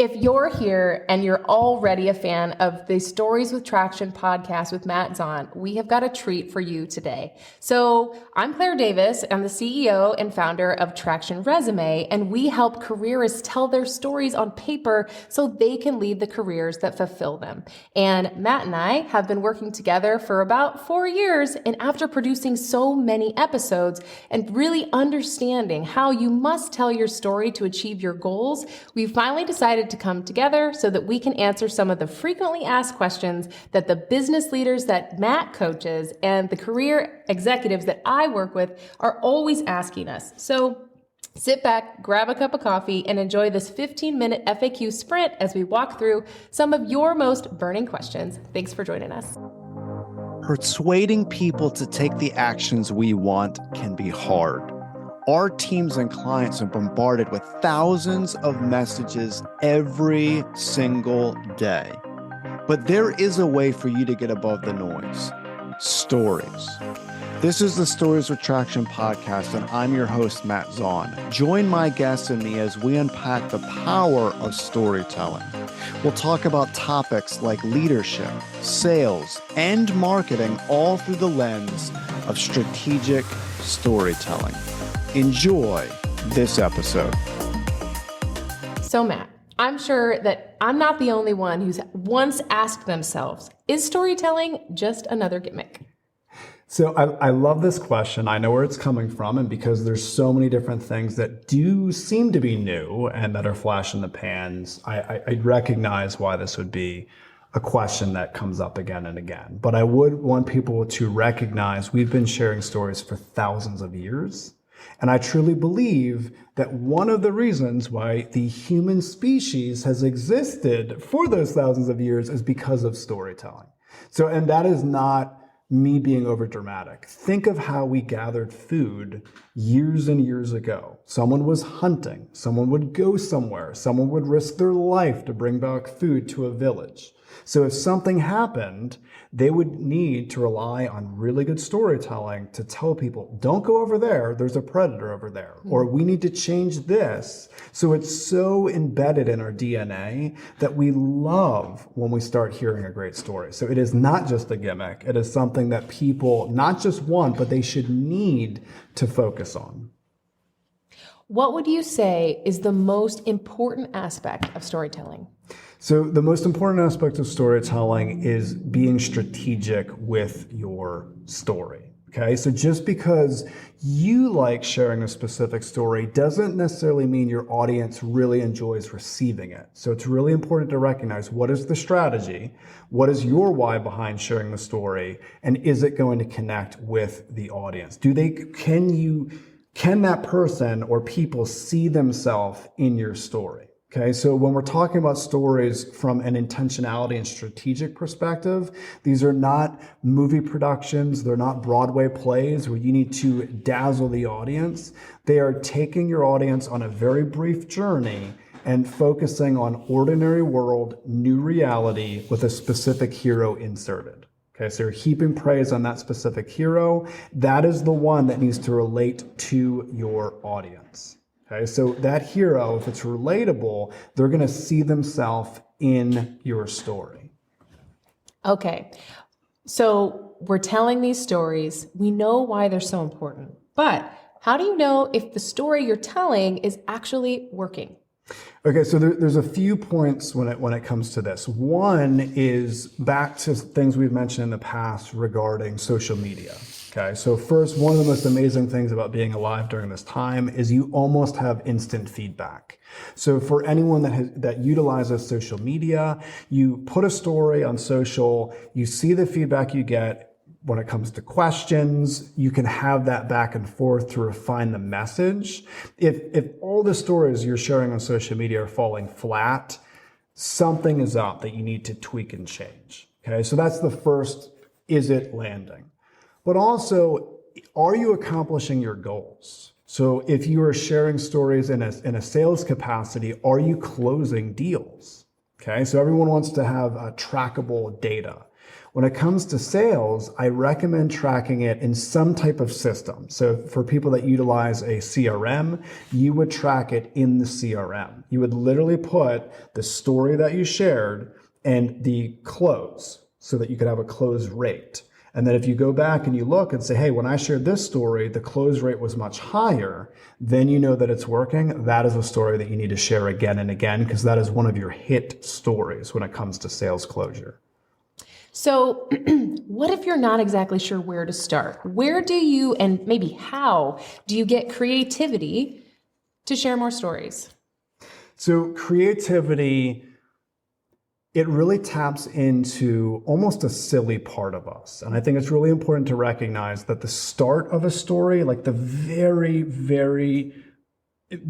If you're here and you're already a fan of the Stories with Traction podcast with Matt ZAUN, we have got a treat for you today. So I'm Claire Davis. I'm the CEO and founder of Traction Resume, and we help careerists tell their stories on paper so they can lead the careers that fulfill them. And Matt and I have been working together for about 4 years, and after producing so many episodes and really understanding how you must tell your story to achieve your goals, we finally decided to come together so that we can answer some of the frequently asked questions that the business leaders that Matt coaches and the career executives that I work with are always asking us. So sit back, grab a cup of coffee, and enjoy this 15-minute FAQ sprint as we walk through some of your most burning questions. Thanks for joining us. Persuading people to take the actions we want can be hard. Our teams and clients are bombarded with thousands of messages every single day. But there is a way for you to get above the noise. Stories. This is the Stories with Traction podcast, and I'm your host, Matt ZAUN. Join my guests and me as we unpack the power of storytelling. We'll talk about topics like leadership, sales, and marketing, all through the lens of strategic storytelling. Enjoy this episode. So Matt, I'm sure that I'm not the only one who's once asked themselves, is storytelling just another gimmick? So I love this question. I know where it's coming from, and because there's so many different things that do seem to be new and that are flash in the pans, I recognize why this would be a question that comes up again and again. But I would want people to recognize we've been sharing stories for thousands of years. And I truly believe that one of the reasons why the human species has existed for those thousands of years is because of storytelling. So, and that is not me being over dramatic. Think of how we gathered food years and years ago. Someone was hunting, someone would go somewhere, someone would risk their life to bring back food to a village. So if something happened, they would need to rely on really good storytelling to tell people, don't go over there, there's a predator over there, or we need to change this. So it's so embedded in our DNA that we love when we start hearing a great story. So it is not just a gimmick, it is something that people not just want, but they should need to focus on. What would you say is the most important aspect of storytelling? So the most important aspect of storytelling is being strategic with your story. Okay, so just because you like sharing a specific story doesn't necessarily mean your audience really enjoys receiving it. So it's really important to recognize what is the strategy, what is your why behind sharing the story, and is it going to connect with the audience? Can that person or people see themselves in your story? Okay, so when we're talking about stories from an intentionality and strategic perspective, these are not movie productions, they're not Broadway plays where you need to dazzle the audience. They are taking your audience on a very brief journey and focusing on ordinary world, new reality with a specific hero inserted. Okay, so you're heaping praise on that specific hero. That is the one that needs to relate to your audience. Okay, so that hero, if it's relatable, they're going to see themselves in your story. Okay, so we're telling these stories. We know why they're so important, but how do you know if the story you're telling is actually working? Okay, so there's a few points when it comes to this. One is back to things we've mentioned in the past regarding social media. Okay, so first, one of the most amazing things about being alive during this time is you almost have instant feedback. So for anyone that utilizes social media, you put a story on social, you see the feedback you get. When it comes to questions, you can have that back and forth to refine the message. If all the stories you're sharing on social media are falling flat, something is up that you need to tweak and change. Okay, so that's the first, is it landing? But also, are you accomplishing your goals? So if you are sharing stories in a sales capacity, are you closing deals? Okay, so everyone wants to have trackable data. When it comes to sales, I recommend tracking it in some type of system. So for people that utilize a CRM, you would track it in the CRM. You would literally put the story that you shared and the close so that you could have a close rate. And then if you go back and you look and say, hey, when I shared this story, the close rate was much higher, then you know that it's working. That is a story that you need to share again and again, because that is one of your hit stories when it comes to sales closure. So what if you're not exactly sure where to start? Where do you, and maybe how, do you get creativity to share more stories? So creativity, it really taps into almost a silly part of us. And I think it's really important to recognize that the start of a story, like the very, very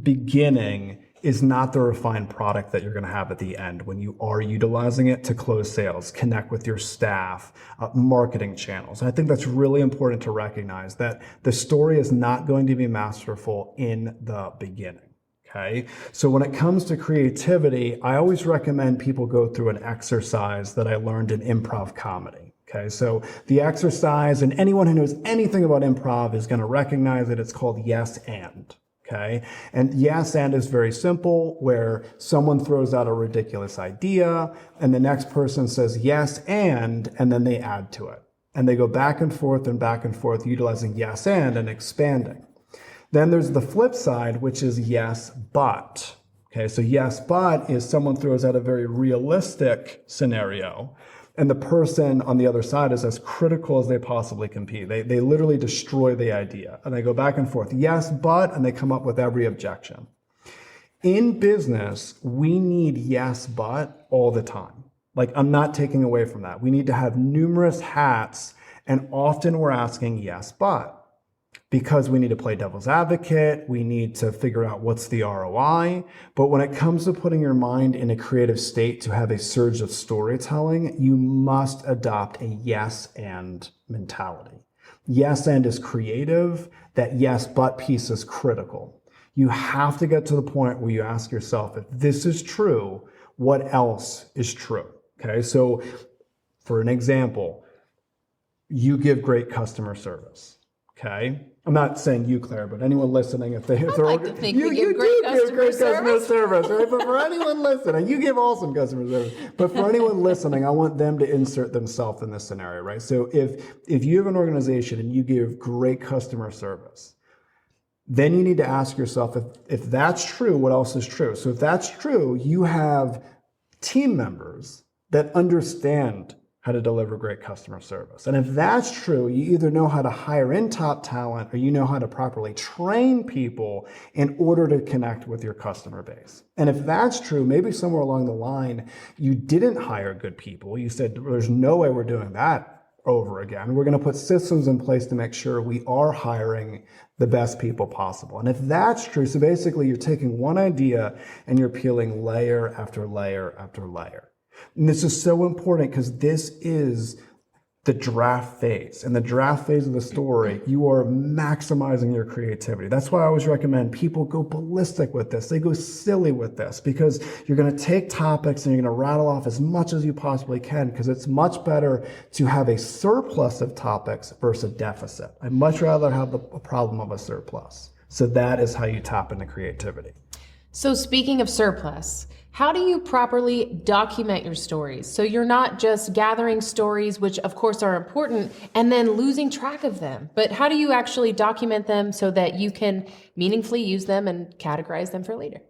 beginning, is not the refined product that you're going to have at the end when you are utilizing it to close sales, connect with your staff, marketing channels. And I think that's really important to recognize that the story is not going to be masterful in the beginning. Okay. So when it comes to creativity, I always recommend people go through an exercise that I learned in improv comedy. Okay. So the exercise, and anyone who knows anything about improv is going to recognize that it's called yes and. Okay. And yes and is very simple, where someone throws out a ridiculous idea and the next person says yes and then they add to it. And they go back and forth, utilizing yes and expanding. Then there's the flip side, which is yes, but. Okay, so yes, but is someone throws out a very realistic scenario, and the person on the other side is as critical as they possibly can be. They literally destroy the idea, and they go back and forth, yes, but, and they come up with every objection. In business, we need yes, but all the time. Like, I'm not taking away from that. We need to have numerous hats, and often we're asking yes, but. Because we need to play devil's advocate, we need to figure out what's the ROI. But when it comes to putting your mind in a creative state to have a surge of storytelling, you must adopt a yes and mentality. Yes and is creative, that yes but piece is critical. You have to get to the point where you ask yourself, if this is true, what else is true? Okay, so for an example, you give great customer service. Okay, I'm not saying you, Claire, but anyone listening, if they're like to think we give great customer service, right? But for anyone listening, you give awesome customer service. But for anyone listening, I want them to insert themselves in this scenario, right? So if you have an organization and you give great customer service, then you need to ask yourself, if that's true, what else is true? So if that's true, you have team members that understand how to deliver great customer service. And if that's true, you either know how to hire in top talent or you know how to properly train people in order to connect with your customer base. And if that's true, maybe somewhere along the line, you didn't hire good people. You said, there's no way we're doing that over again. We're going to put systems in place to make sure we are hiring the best people possible. And if that's true, so basically you're taking one idea and you're peeling layer after layer after layer. And this is so important because this is the draft phase. In the draft phase of the story, you are maximizing your creativity. That's why I always recommend people go ballistic with this. They go silly with this because you're going to take topics and you're going to rattle off as much as you possibly can, because it's much better to have a surplus of topics versus a deficit. I'd much rather have a problem of a surplus. So that is how you tap into creativity. So speaking of surplus, how do you properly document your stories? So you're not just gathering stories, which of course are important, and then losing track of them. But how do you actually document them so that you can meaningfully use them and categorize them for later?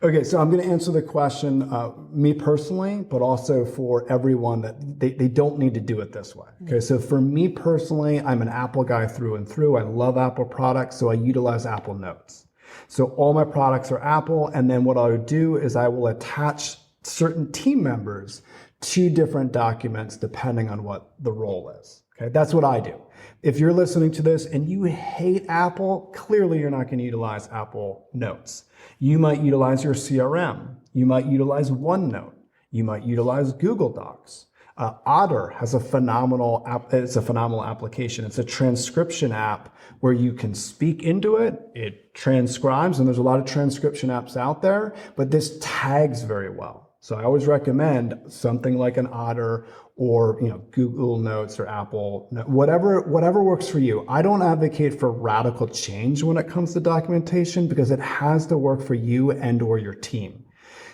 Okay, so I'm going to answer the question, me personally, but also for everyone, that they don't need to do it this way. Okay, so for me personally, I'm an Apple guy through and through. I love Apple products, so I utilize Apple Notes. So all my products are Apple, and then what I would do is I will attach certain team members to different documents depending on what the role is. Okay, that's what I do. If you're listening to this and you hate Apple, clearly you're not going to utilize Apple Notes. You might utilize your CRM. You might utilize OneNote. You might utilize Google Docs. Otter has a phenomenal app. It's a phenomenal application. It's a transcription app where you can speak into it. It transcribes, and there's a lot of transcription apps out there, but this tags very well. So I always recommend something like an Otter or Google Notes or Apple, whatever works for you. I don't advocate for radical change when it comes to documentation because it has to work for you and or your team.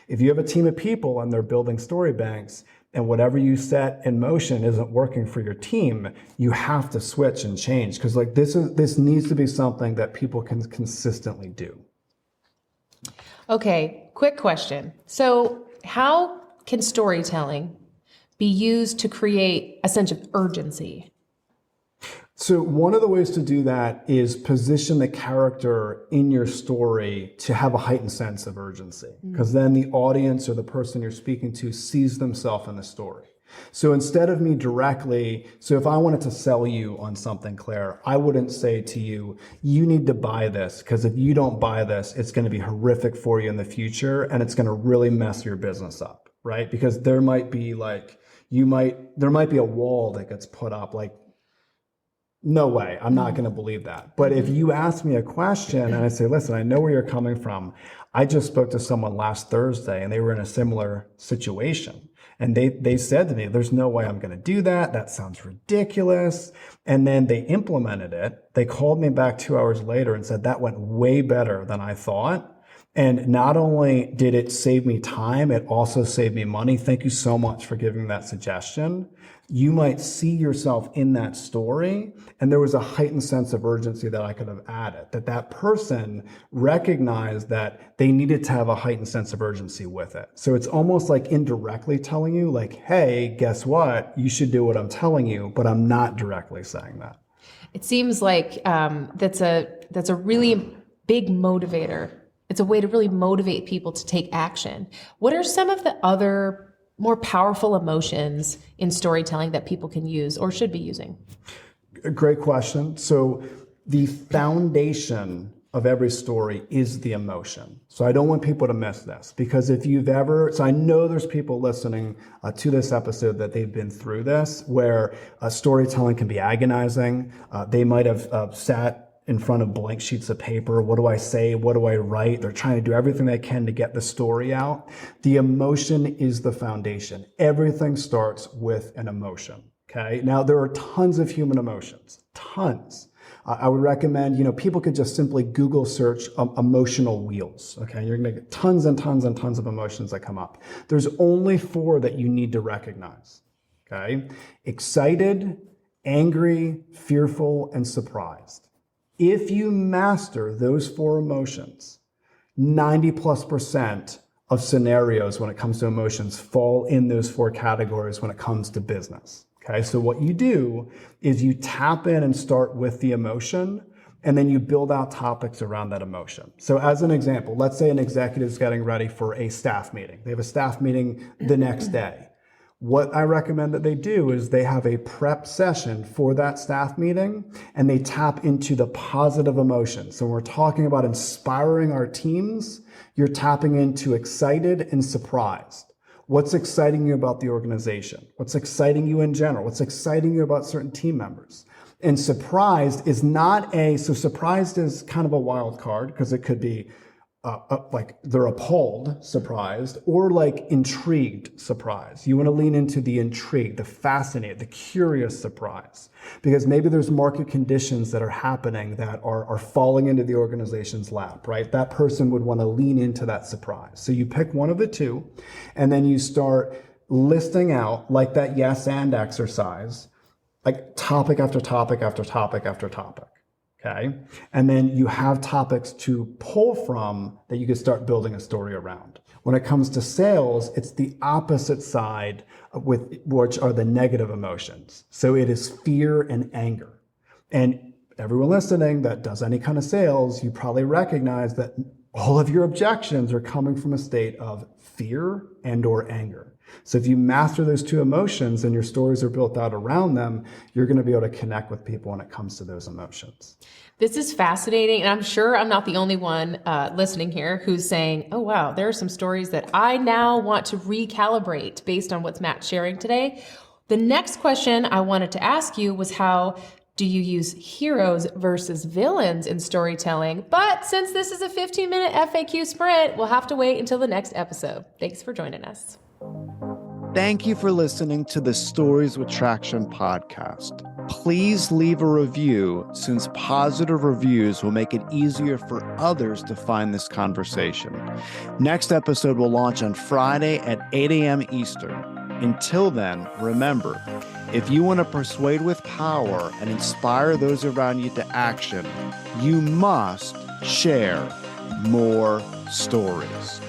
If you have a team of people and they're building story banks and whatever you set in motion isn't working for your team, you have to switch and change because this needs to be something that people can consistently do. Okay, quick question. So how can storytelling be used to create a sense of urgency? So one of the ways to do that is position the character in your story to have a heightened sense of urgency, because then the audience or the person you're speaking to sees themselves in the story. So instead of me directly, so if I wanted to sell you on something, Claire, I wouldn't say to you, you need to buy this, because if you don't buy this, it's going to be horrific for you in the future and it's going to really mess your business up, right? Because there might be there might be a wall that gets put up like, no way, I'm not going to believe that. But if you ask me a question and I say, listen, I know where you're coming from. I just spoke to someone last Thursday and they were in a similar situation. And they said to me, there's no way I'm going to do that. That sounds ridiculous. And then they implemented it. They called me back 2 hours later and said that went way better than I thought. And not only did it save me time, it also saved me money. Thank you so much for giving that suggestion. You might see yourself in that story, and there was a heightened sense of urgency that I could have added, that person recognized that they needed to have a heightened sense of urgency with it. So it's almost like indirectly telling you, like, hey, guess what? You should do what I'm telling you, but I'm not directly saying that. It seems like that's a really big motivator. It's a way to really motivate people to take action. What are some of the other more powerful emotions in storytelling that people can use or should be using? Great question. So the foundation of every story is the emotion. So I don't want people to miss this, because if you've ever, so I know there's people listening to this episode that they've been through this, where storytelling can be agonizing. They might have sat in front of blank sheets of paper. What do I say? What do I write? They're trying to do everything they can to get the story out. The emotion is the foundation. Everything starts with an emotion. Okay. Now there are tons of human emotions, tons. I would recommend, people could just simply Google search emotional wheels. Okay. You're going to get tons and tons and tons of emotions that come up. There's only 4 that you need to recognize. Okay. Excited, angry, fearful, and surprised. If you master those 4 emotions, 90+% of scenarios when it comes to emotions fall in those 4 categories when it comes to business. Okay, so what you do is you tap in and start with the emotion, and then you build out topics around that emotion. So as an example, let's say an executive is getting ready for a staff meeting. They have a staff meeting the next day. What I recommend that they do is they have a prep session for that staff meeting, and they tap into the positive emotions. So when we're talking about inspiring our teams, you're tapping into excited and surprised. What's exciting you about the organization? What's exciting you in general? What's exciting you about certain team members? And surprised is so surprised is kind of a wild card, because it could be like they're appalled, surprised, or like intrigued, surprised. You want to lean into the intrigue, the fascinated, the curious surprise, because maybe there's market conditions that are happening that are falling into the organization's lap, right? That person would want to lean into that surprise. So you pick one of the 2, and then you start listing out, like that yes and exercise, like topic after topic after topic after topic. Okay. And then you have topics to pull from that you can start building a story around. When it comes to sales, it's the opposite side, with which are the negative emotions. So it is fear and anger. And everyone listening that does any kind of sales, you probably recognize that all of your objections are coming from a state of fear and or anger. So if you master those 2 emotions and your stories are built out around them, you're going to be able to connect with people when it comes to those emotions. This is fascinating. And I'm sure I'm not the only one listening here who's saying, oh, wow, there are some stories that I now want to recalibrate based on what's Matt sharing today. The next question I wanted to ask you was how Do you use heroes versus villains in storytelling? But since this is a 15-minute FAQ sprint, we'll have to wait until the next episode. Thanks for joining us. Thank you for listening to the Stories with Traction podcast. Please leave a review, since positive reviews will make it easier for others to find this conversation. Next episode will launch on Friday at 8 a.m. Eastern. Until then, remember, if you want to persuade with power and inspire those around you to action, you must share more stories.